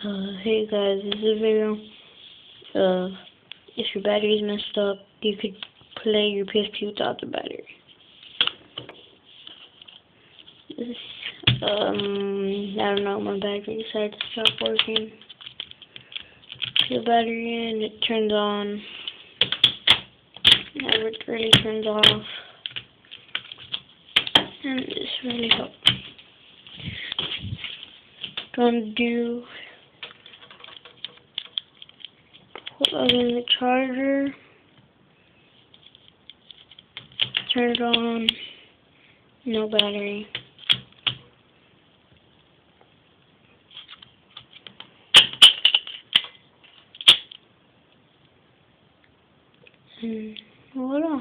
Hey guys, this is a video. If your battery's messed up, you could play your PSP without the battery. I don't know, my battery decided to stop working. Put the battery in, it turns on. Never really turns off. And this really helped. Gonna do plug in the charger, turn it on, no battery. And voila.